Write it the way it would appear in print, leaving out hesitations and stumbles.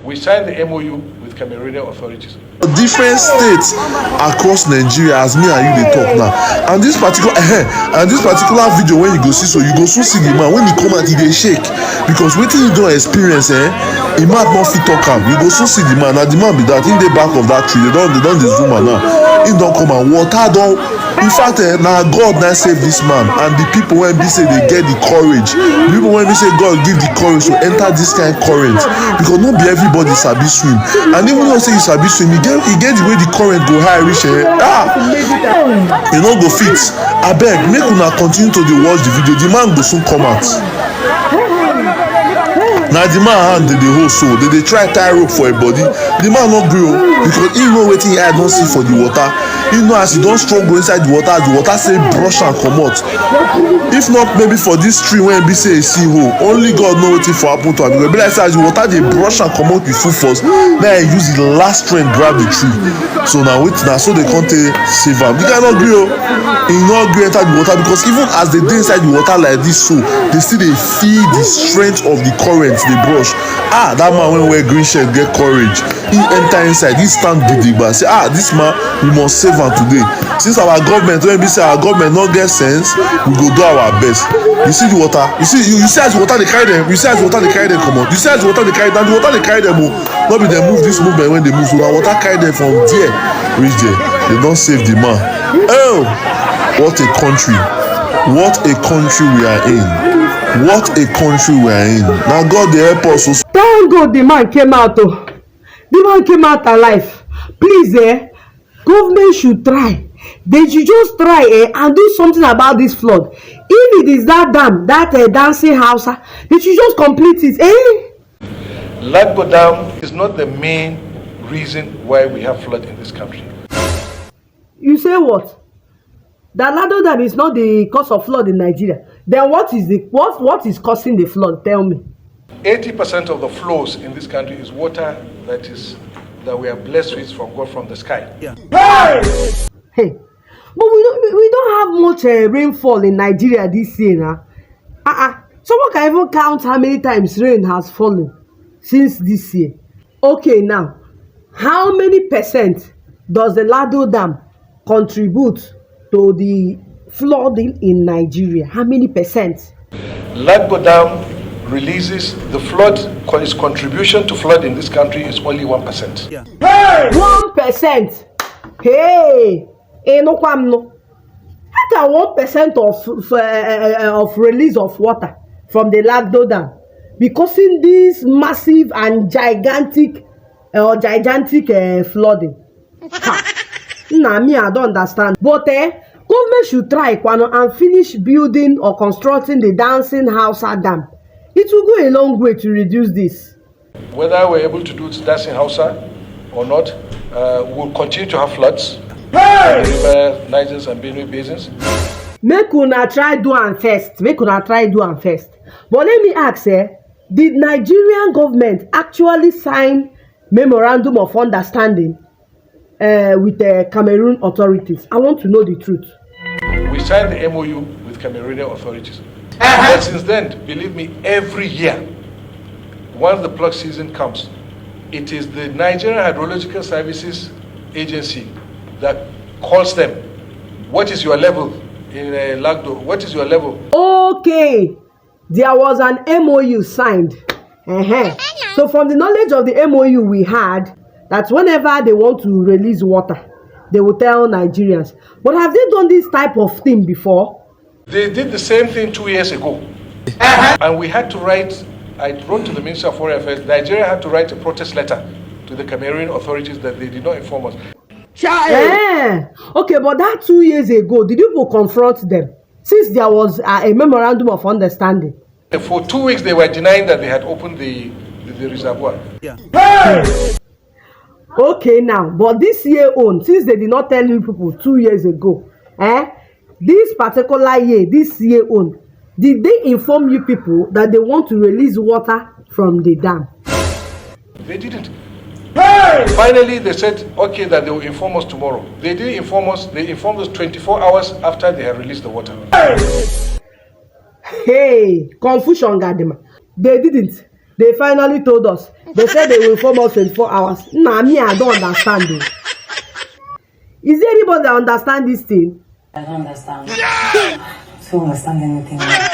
We signed the MOU with Cameroonian authorities. Different states across Nigeria, as me and you dey talk now, and this particular video when you go see, so you go soon see the man when he come out, he dey shake because wetin he don experience, he mouth no fit talk am. You go soon see the man. Na the man be that, in the back of that tree. They don dey zoom am now. He don come and water don. In fact, na God na save this man and the people when be say they get the courage. The people when be say God give the courage to enter this kind of current, because no be everybody sabi swim, and even though say you sabi swim, e get the way the current go high reach. You no go fit. Abeg, make una continue to dey watch the video. The man go soon come out. Na the man hand dey hold, so they dey try tie rope for him body. The man no gree o, because he know wetin he eye don see for the water. He know as he don struggle inside the water say brush am comot. If not maybe for this tree wey be say e see hole, only God know wetin for happen to am. Because e be like say as the water dey brush am comot with full force, na he use the last strength grab the tree. So na so they come take save am. The guy no gree o, he no gree enter the water, because even as they dey inside the water like this, so they still dey feel the strength of the current dey brush. That man wey wear green shirt get courage. He enter inside, he stand gidigba, say this man, we must save am today. Since our government, when we say our government no get sense, we go do our best. You see the water, you see as the water dey carry them, you see as the water dey carry them comot, you see as the water dey carry them, the water dey carry them o. No be dem move this movement when they move, so na water carry them from there reach there. They don save the man. Oh, what a country, what a country we are in, what a country we are in. Na God dey help us. Thank God the man came out o. The man came out alive. Please, government should try. They should just try and do something about this flood. If it is that dam, that dancing house, they should just complete it. Lagdo Dam is not the main reason why we have flood in this country. You say what? That Lagdo Dam is not the cause of flood in Nigeria. Then what is causing the flood? Tell me. 80% of the flows in this country is water that we are blessed with from God from the sky. Yeah. Hey, but we don't have much rainfall in Nigeria this year now. Someone can even count how many times rain has fallen since this year. Okay, now, how many percent does the Lagdo Dam contribute to the flooding in Nigeria? How many percent? Lagdo Dam releases the flood, its contribution to flood in this country is only 1%. Yeah. Hey! 1%. Hey! No kwam. How can 1% of release of water from the Lagdo Dam be causing this massive and gigantic flooding? Nah, me, I don't understand. But government should try and finish building or constructing the dancing house dam. It will go a long way to reduce this. Whether we're able to do dancing house or not, we'll continue to have floods in the river, Niger and Benue basins. Make una try do am first. But let me ask, did Nigerian government actually sign memorandum of understanding with the Cameroon authorities? I want to know the truth. We signed the MOU with Cameroonian authorities. But since then, believe me, every year, once the plug season comes, it is the Nigerian Hydrological Services Agency that calls them. What is your level in Lagdo? What is your level? Okay, there was an MOU signed. So from the knowledge of the MOU we had, that whenever they want to release water, they will tell Nigerians. But have they done this type of thing before? They did the same thing 2 years ago. And we had to write, I wrote to the Minister of Foreign Affairs, Nigeria had to write a protest letter to the Cameroonian authorities that they did not inform us. Okay, but that 2 years ago, did you confront them? Since there was a memorandum of understanding. For 2 weeks, they were denying that they had opened the reservoir. Yeah. Okay, now, but this year on, since they did not tell you people 2 years ago, this particular year, this year on, did they inform you people that they want to release water from the dam? They didn't. Finally, they said, okay, that they will inform us tomorrow. They didn't inform us. They informed us 24 hours after they had released the water. Hey, confusion, Gadema. They didn't. They finally told us. They said they will inform us 24 hours. Nah, me, I don't understand though. Is there anybody that understand this thing? I don't understand. I don't understand anything.